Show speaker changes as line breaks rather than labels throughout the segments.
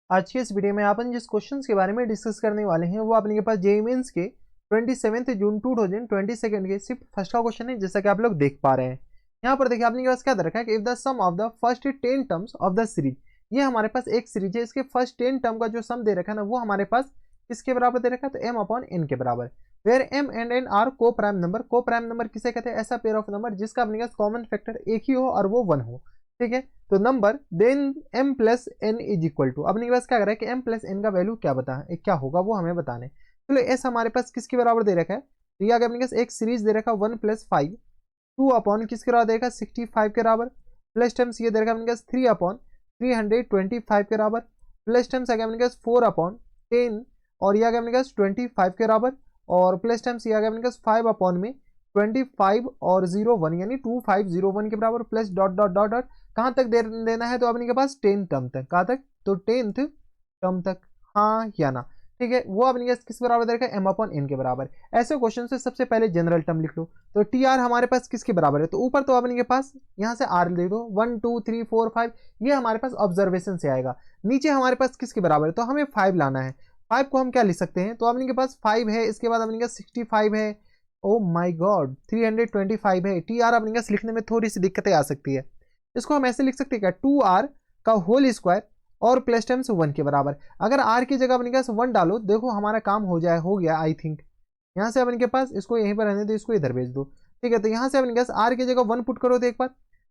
आज के इस वीडियो में अपन जिस क्वेश्चंस के बारे में डिस्कस करने वाले हैं वो अपने के पास जेईई मेंस के 27 जून 2022 के शिफ्ट फर्स्ट का क्वेश्चन है, जैसा कि आप लोग देख पा रहे हैं। यहाँ पर देखिए आपने के पास क्या दे रखा है कि if the sum of the first 10 terms of the series, ये हमारे पास एक सीरीज है, इसके फर्स्ट 10 टर्म का जो सम दे रखा है ना वो हमारे पास किसके बराबर दे रखा है, तो m अपॉन n के बराबर। Where m and n are coprime number. Coprime number किसे कहते हैं, ऐसा पेयर ऑफ नंबर जिसका अपने पास कॉमन फैक्टर एक ही हो और वो 1 हो। ठीक है, तो number then m plus n is equal to, अपने पास क्या कर रहा है कि m प्लस एन का वैल्यू क्या होगा वो हमें बताने। चलो एस हमारे पास किसके बराबर दे रखा है, तो ये अपने पास एक सीरीज दे रखा है 1 प्लस 5 2 अपॉन किसके बराबर देगा 65 के बराबर, प्लस टर्म्स ये दे रखा है अपने पास 3 अपॉन 325 के बराबर, प्लस टर्म्स आ गया अपने पास 4 अपॉन 10 और ये आ गया अपने पास 25 के बराबर, और प्लस टर्म्स ये आ गया अपने पास 5 अपॉन में 25 और 01 यानी 2501 के बराबर, plus dot dot dot dot कहाँ तक देना है, तो अपने के पास 10 टर्म तक। कहाँ तक, तो 10th टर्म तक, हाँ या ना। ठीक है, वो अपने किस बराबर दे रखा है, m अपॉन n के बराबर। ऐसे क्वेश्चन से सबसे पहले जनरल टर्म लिख लो, तो टी आर हमारे पास किसके बराबर है, तो ऊपर तो अपने के पास यहाँ से r दे दो 1 2 3 4 5, ये हमारे पास ऑब्जर्वेशन से आएगा। नीचे हमारे पास किसके बराबर है, तो हमें 5 लाना है। 5 को हम क्या लिख सकते हैं, तो अपने के पास 5 है, इसके बाद अपने के पास 65 है, ओ माई गॉड 325 है। टी आर अपने पास लिखने में थोड़ी सी दिक्कतें आ सकती है, इसको हम ऐसे लिख सकते हैं क्या, 2r का होल स्क्वायर और प्लस टर्म्स 1 के बराबर। अगर r की जगह अपने पास 1 डालो, देखो हमारा काम हो गया आई थिंक। यहाँ से अपने के पास इसको यहीं पर रहने दो, इसको इधर भेज दो। ठीक है, तो यहाँ से अपने पास r की जगह 1 पुट करो, तो एक बार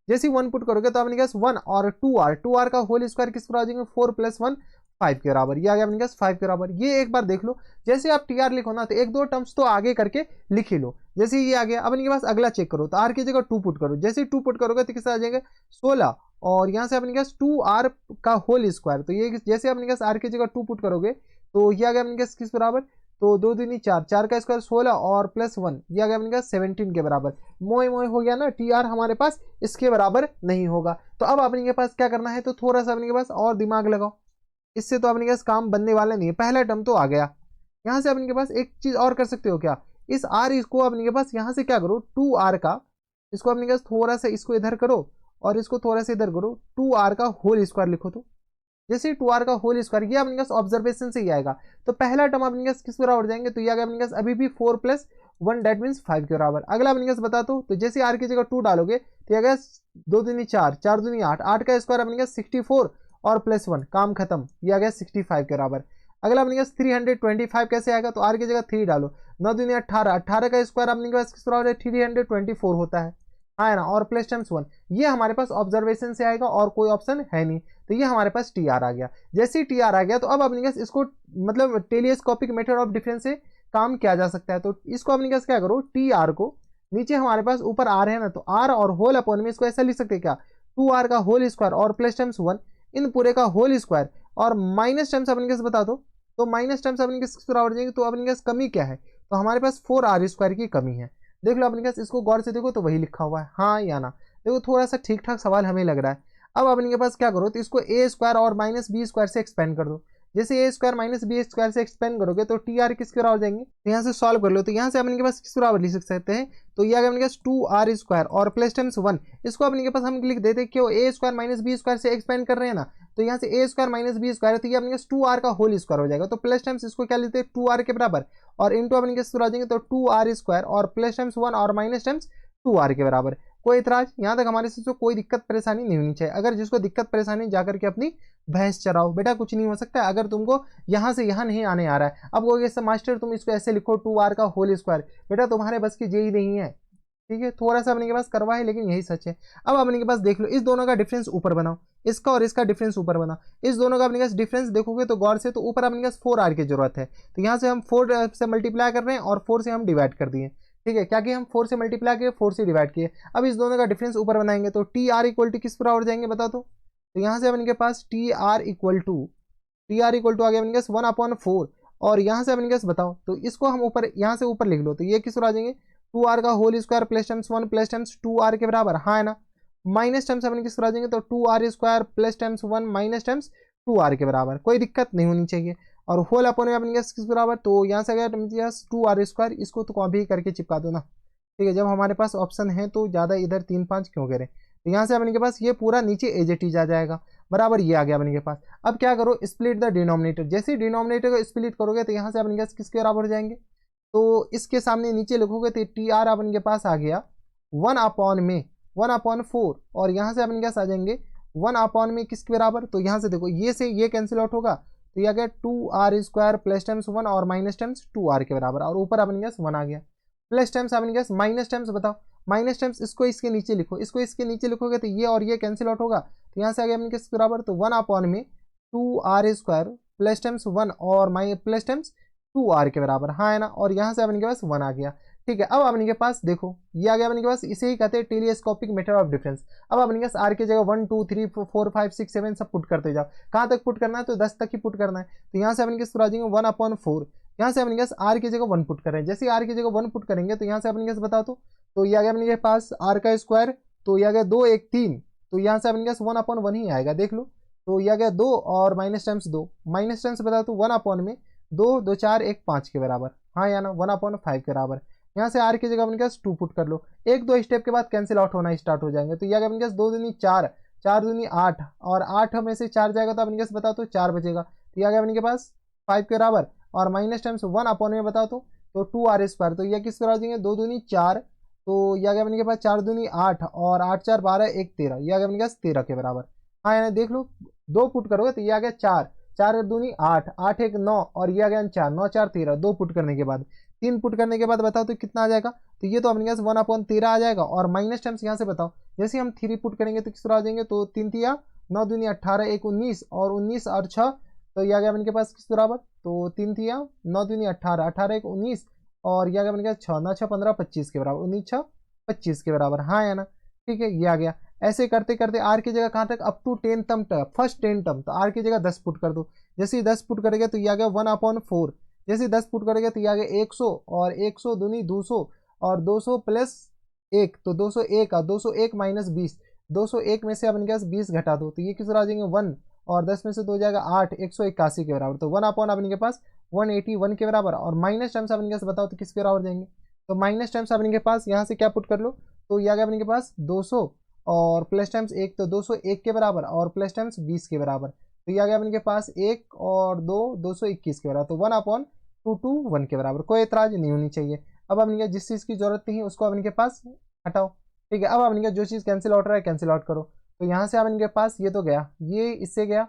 जैसे ही 1 पुट करोगे तो अपने पास 1 और 2r का होल स्क्वायर किस पर आ जाएंगे, 4 प्लस 1 5 के बराबर, ये आ गया अपने पास 5 के बराबर। ये एक बार देख लो, जैसे आप टी आर लिखो ना तो एक दो टर्म्स तो आगे करके लिख ही लो। जैसे ये आ गया, अब इनके पास अगला चेक करो, तो आर की जगह 2 पुट करो, जैसे ही 2 पुट करोगे तो किस आ जाएगा 16, और यहाँ से अपने पास 2r का होल स्क्वायर, तो ये जैसे अपने पास r की जगह 2 पुट करोगे तो ये आ गया अपने पास किस बराबर, तो 2 दूनी 4, 4 का स्क्वायर 16 और प्लस 1, ये आ गया अपने पास 17 के बराबर। मोए मोए हो गया ना, टी आर हमारे पास इसके बराबर नहीं होगा। तो अब अपने के पास क्या करना है, तो थोड़ा सा अपने के पास और दिमाग लगाओ, इससे तो अपने पास काम बनने वाला नहीं है। पहला टर्म तो आ गया, यहाँ से अपने के पास एक चीज और कर सकते हो क्या, इस r इसको अपने के पास यहाँ से क्या करो 2r का, इसको अपने के पास थोड़ा सा इसको इधर करो और इसको थोड़ा सा इधर करो, 2r का होल स्क्वायर लिखो। तो जैसे 2r का होल स्क्वायर, ये अपने पास ऑब्जर्वेशन से ही आएगा। तो पहला टर्म अपने पास किस बराबर जाएंगे, तो ये आ गया अपने पास अभी भी 4 प्लस 1 डेट मीन्स 5 के बराबर। अगला अपने पास बता दो, तो जैसे r की जगह 2 डालोगे तो ये आ गया 2 दूनी 4, 4 दूनी 8, 8 का स्क्वायर अपने पास 64 और प्लस 1, काम खत्म, ये आ गया 65 के बराबर। अगला अपने पास 325 कैसे आएगा, तो r की जगह 3 डालो, 9 दूनी 18, 18 का स्क्वायर अपने पास किस बराबर है 324 होता है, हाँ ना, और प्लस टर्म्स 1, ये हमारे पास ऑब्जर्वेशन से आएगा और कोई ऑप्शन है नहीं, तो ये हमारे पास टी आर आ गया। जैसे ही टी आर आ गया तो अब अपने पास इसको मतलब टेलीस्कोपिक मेथड ऑफ डिफरेंस से काम किया जा सकता है। तो इसको अपने पास क्या करो, टी आर को नीचे हमारे पास ऊपर आर है ना, तो आर और होल अपॉन में इसको ऐसा लिख सकते हैं क्या, 2r का होल स्क्वायर और प्लस टर्म्स 1, इन पूरे का होल स्क्वायर और माइनस टर्म्स अपने पास बता दो, तो माइनस टर्म्स अपने पास किस बराबर जाएंगे, तो अपने पास कमी क्या है, तो हमारे पास 4r स्क्वायर की कमी है। देख लो अपने पास, इसको गौर से देखो तो वही लिखा हुआ है, हाँ या ना। देखो थोड़ा सा ठीक ठाक सवाल हमें लग रहा है। अब अपने के पास क्या करो, तो इसको ए स्क्वायर और माइनस बी स्क्वायर से एक्सपेंड कर दो। जैसे ए स्क्वायर माइनस बी स्क्वायर से एक्सपेंड करोगे तो टी आर किसके बराबर जाएंगे, तो यहाँ से सॉल्व कर लो, तो यहाँ से अपने के पास किस बराबर लिख सकते हैं, तो ये अपने के पास 2r स्क्वायर और प्लस टर्म्स 1, इसको अपने के पास हम लिख देते क्यों, ए स्क्वायर माइनस बी स्क्वायर से एक्सपेंड कर रहे हैं ना, तो यहाँ से ए स्क्वायर माइनस बी स्क्वायर, तो ये अपने पास 2r का होल स्क्वायर हो जाएगा, तो प्लस टाइम्स इसको क्या लेते हैं 2r के बराबर, और इंटू अपने के आ जाएंगे तो 2r स्क्वायर और प्लस टाइम्स 1 और माइनस टाइम्स 2r के बराबर। कोई इतराज, यहाँ तक हमारे से कोई दिक्कत परेशानी नहीं होनी चाहिए। अगर जिसको दिक्कत परेशानी जाकर के अपनी भैंस चराओ, बेटा कुछ नहीं हो सकता अगर तुमको यहाँ से यहाँ नहीं आने आ रहा है। अब कहोगे मास्टर तुम इसको ऐसे लिखो 2r का होल स्क्वायर, बेटा तुम्हारे बस की जेई नहीं है। ठीक है, थोड़ा सा अपने के पास करवा है लेकिन यही सच है। अब अपने के पास देख लो, इस दोनों का डिफरेंस ऊपर बनाओ, इसका और इसका डिफरेंस ऊपर बनाओ। इस दोनों का अपने पास डिफरेंस देखोगे तो गौर से, तो ऊपर अपने पास 4r की जरूरत है, तो यहाँ से हम 4 से मल्टीप्लाई कर रहे हैं और 4 से हम डिवाइड कर दिए। ठीक है, क्या कि हम 4 से मल्टीप्लाई किए 4 से डिवाइड किए। अब इस दोनों का डिफरेंस ऊपर बनाएंगे तो टी आर इक्वल टू किस बराबर जाएंगे बता दो, तो यहाँ से अपने के पास टी आर इक्वल टू आ गया अपने पास 1/4, और यहाँ से अपने पास बताओ, तो इसको हम ऊपर यहाँ से ऊपर लिख लो, तो ये किस आ जाएंगे 2r का whole square plus terms 1 plus terms 2r के बराबर, हाँ है ना। माइनस टर्म्स अपने किस आ जाएंगे, तो 2r square plus terms 1 minus terms 2r के बराबर, कोई दिक्कत नहीं होनी चाहिए। और होल अपॉन में अपने किस बराबर, तो यहाँ से अगर 2r स्क्वायर, इसको तो कॉपी करके चिपका दो ना। ठीक है, जब हमारे पास ऑप्शन है तो ज़्यादा इधर 3 5 क्यों करें, तो यहाँ से अपने के पास ये पूरा नीचे एज इट इज आ जाएगा, बराबर ये आ गया अपने के पास। अब क्या करो, स्प्लिट द डिनोमिनेटर, जैसे ही डिनोमिनेटर को स्प्लिट करोगे तो यहाँ से अपने के पास किसके बराबर हो जाएंगे, तो इसके सामने नीचे लिखोगे तो टी आर अपने के पास आ गया 1/4, और यहाँ से अपने के पास आ जाएंगे 1/में किसके बराबर, तो यहाँ से देखो ये से ये कैंसिल आउट होगा, तो ये आ गया 2r² प्लस टाइम्स 1 और माइनस टाइम्स 2r के बराबर, और ऊपर अपने के पास 1 आ गया, प्लस टाइम्स अपने के पास माइनस टाइम्स, बताओ माइनस टाइम्स इसको इसके नीचे लिखो, इसको इसके नीचे लिखोगे तो ये और ये कैंसिल आउट होगा, तो यहाँ से आ गया अपने किसके बराबर, तो 1/में 2r² प्लस टाइम्स 1 और प्लस टाइम्स 2r के बराबर, हाँ है ना, और यहाँ से अपने के पास 1 आ गया। ठीक है, अब अपने के पास देखो ये आ गया अपने के पास, इसे ही कहते हैं टेलीस्कोपिक मेथड ऑफ डिफरेंस। अब अपने के पास आर की जगह 1 2 3 4 5 6 7 सब पुट करते जाओ, कहाँ तक पुट करना है, तो 10 तक ही पुट करना है, तो यहाँ से अपने के पास आ जाएंगे 1/4, यहाँ से अपने के पास आर की जगह 1 पुट करें, जैसे आर की जगह 1 पुट करेंगे तो यहाँ से अपने के पास बताओ तो ये आ गया अपने के पास आर का स्क्वायर, तो ये आ गया 2 1 3, तो यहाँ से अपने के पास 1/1 ही आएगा, देख लो, तो ये आ गया 2 और माइनस टाइम्स 2, माइनस टाइम्स बताओ तो 1/में 2 2 4 1 5 के बराबर, हाँ या ना 1/5 के बराबर। यहाँ से आर की जगह अपने पास 2 पुट कर लो, एक दो स्टेप के बाद कैंसिल आउट होना स्टार्ट हो जाएंगे, तो ये अपने पास 2 दूनी 4 4 दूनी 8, और 8 में से 4 जाएगा तो अपने पास बताओ तो 4 बचेगा, तो ये आ गया अपने के पास 5 के बराबर, और माइनस टाइम्स 1/में में बताओ तो 2r², तो यह किस बराबर देंगे 2 दूनी 4, तो यह आ गया अपने के पास 4 दूनी 8 और 8 4 12 1 13, यह आ गया अपने पास 13 के बराबर, हाँ यानी देख लो 2 पुट करोगे तो ये आ गया 4 4 दूनी 8 8 1 9, और ये आ गया 4 9 4 13, 2 पुट करने के बाद 3 पुट करने के बाद बताओ तो कितना आ जाएगा, तो ये तो अपने पास 1/13 आ जाएगा, और माइनस टाइम्स यहाँ से बताओ, जैसे हम 3 पुट करेंगे तो किस तरह आ जाएंगे, तो 3 3 9 दूनी 18 1 19, और 19 और 6, तो ये आ गया अपने के पास किस बराबर, तो 3 3 9 दूनी 18 18 1 19, और ये आ गया अपने के पास 6 9 6 15 25 के बराबर, 19 6 25 के बराबर, हाँ या ना। ठीक है, ये आ गया। ऐसे करते करते आर की जगह कहाँ तक, अप टू 10 टर्म तक, फर्स्ट 10 टर्म, तो आर की जगह 10 पुट कर दो, जैसे ही 10 पुट करेंगे तो ये आ गया 1/4, जैसे ही 10 पुट करेंगे तो ये आ गया 100, और 100 दूनी 200, और 200 प्लस 1 तो 201, और 201 माइनस 20, 201 में से अपने पास 20 घटा दो, तो ये किस तरह आ जाएंगे 1, और 10 में से 2 जाएगा 8, 181 के बराबर, तो 1/, अपने के पास 181 के बराबर, और माइनस टाइम्स अपने पास बताओ तो किसके बराबर जाएंगे, तो माइनस टाइम्स अपने के पास यहाँ से क्या पुट कर लो, तो ये आ गया अपने के पास 200, और प्लस टाइम्स 1 तो 201 के बराबर, और प्लस टाइम्स 20 के बराबर, तो ये आ गया अपने के पास 1 और 2 221 के बराबर, तो 1/221 के बराबर, कोई एतराज नहीं होनी चाहिए। अब अपने के जिस चीज़ की जरूरत नहीं है उसको अपने के पास हटाओ। ठीक है, अब अपने के जो चीज़ कैंसिल आउट रहा है कैंसिल आउट करो, तो यहाँ से अपने के पास ये तो गया, ये इससे गया,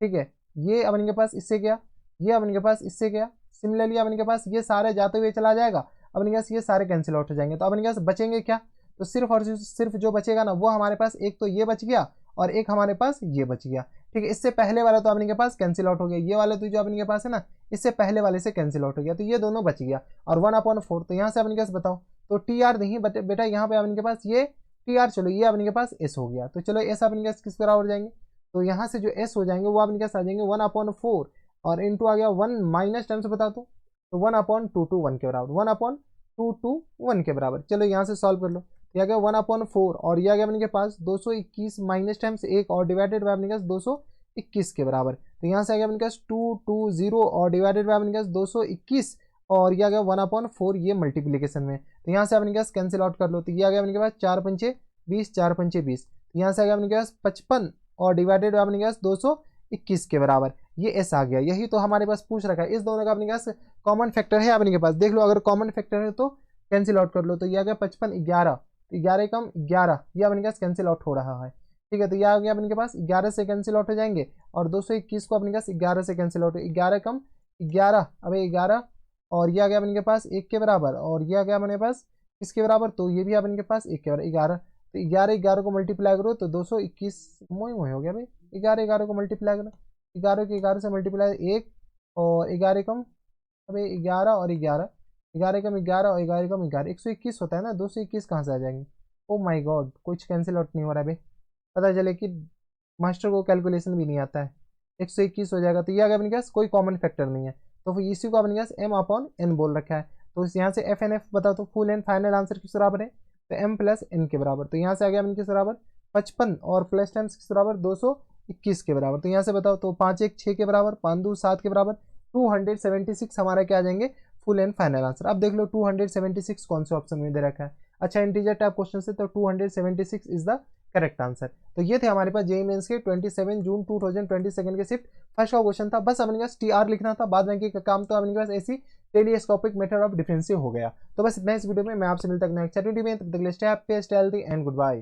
ठीक है, ये अपने के पास इससे गया, ये अपने के पास इससे गया, सिमिलरली अपने के पास ये सारे जाते हुए चला जाएगा, अपने के पास ये सारे कैंसिल आउट हो जाएंगे, तो अपने के पास बचेंगे क्या, तो सिर्फ और सिर्फ जो बचेगा ना वो हमारे पास एक तो ये बच गया, और एक हमारे पास ये बच गया। ठीक है, इससे पहले वाला तो अपने के पास कैंसिल आउट हो गया, ये वाला तो जो अपने के पास है ना इससे पहले वाले से कैंसिल आउट हो गया, तो ये दोनों बच गया, और 1/4, तो यहाँ से अपने के पास बताओ तो टी आर नहीं बेटा, यहाँ पे अपने के पास ये टी आर, चलो ये अपने के पास एस हो गया, तो चलो एस अपने के पास किस बराबर जाएंगे, तो यहाँ से जो एस हो जाएंगे वो अपने के पास आ जाएंगे 1/4, और इंटू आ गया 1 माइनस टाइम से बता दो तो 1/221 के बराबर, 1/221 के बराबर। चलो यहाँ से सॉल्व कर लो, ये आ गया 1/4, और ये आ गया अपने के पास 221 माइनस टाइम्स 1 और डिवाइडेड बाय अपने के पास 221 के बराबर, तो यहाँ से आ गया अपने के पास 220 और डिवाइडेड बाय अपने के पास 221, और ये आ गया 1/4 ये मल्टीप्लीकेशन में, तो यहाँ से अपने के पास कैंसिल आउट कर लो, तो ये आ गया अपने के पास 4 पंचे 20 4 पंचे 20, तो यहाँ से आ गया अपने के पास 55 और डिवाइडेड बाय अपने के पास 221 के बराबर, ये एस आ गया। यही तो हमारे पास पूछ रखा है, इस दोनों का अपने पास कॉमन फैक्टर है, अपने के पास देख लो, अगर कॉमन फैक्टर है तो कैंसिल आउट कर लो, तो ये आ गया 55 11, 11 कम 11, ये अपने पास कैंसिल आउट हो रहा है। ठीक है, तो ये आ गया अपने के पास 11 से कैंसिल आउट हो जाएंगे, और 221 को अपने पास 11 से कैंसिल आउट, 11 कम 11, अब 11, और ये आ गया अपने के पास 1 के बराबर, और ये आ गया अपने पास किसके बराबर, तो ये भी अपने के पास 1 के बराबर 11, तो 11 11 को मल्टीप्लाई करो तो 221 मोई मोई हो गया भाई, 11 11 को मल्टीप्लाई करो, 11 के 11 से मल्टीप्लाई 1, और 11 कम अबे 11 और 11, 11 कम 11 और 11 कम 11, 121 होता है ना, 221 कहाँ से आ जाएंगे, ओ माय गॉड कुछ कैंसिल आउट नहीं हो रहा है भाई, पता चले कि मास्टर को कैलकुलेशन भी नहीं आता है, 121 हो जाएगा, तो ये आ गया अपने पास कोई कॉमन फैक्टर नहीं है, तो फिर इसी को अपने पास m/n बोल रखा है, तो यहाँ से एफ एन एफ बताओ तो फुल एंड फाइनल आंसर किस बराबर है, तो m + n के बराबर, तो यहाँ से आ गया अपने किस बराबर 55 और प्लस टाइम्स किस बराबर 221 के बराबर, तो यहाँ से बताओ तो 5 1 6 के बराबर, 5 2 7 के बराबर, 276 हमारा क्या आ जाएंगे फुल एंड फाइनल आंसर। अब देख लो 276 कौन से ऑप्शन में दे रखा है, अच्छा इंटीजर टाइप क्वेश्चन से तो 276 इज द करेक्ट आंसर। तो ये थे हमारे पास जेईई मेंस के 27 जून 2022 के शिफ्ट फर्स्ट का क्वेश्चन था। बस अपने पास टीआर लिखना था, बाद में का काम तो अपने पास ऐसी टेलीस्कोपिक मेथड ऑफ डिफरेंशियल हो गया। तो बस इतना इस वीडियो में, मैं आपसे मिलता हूं नेक्स्ट वीडियो में। तब तक के लिए stay happy, stay healthy and good bye.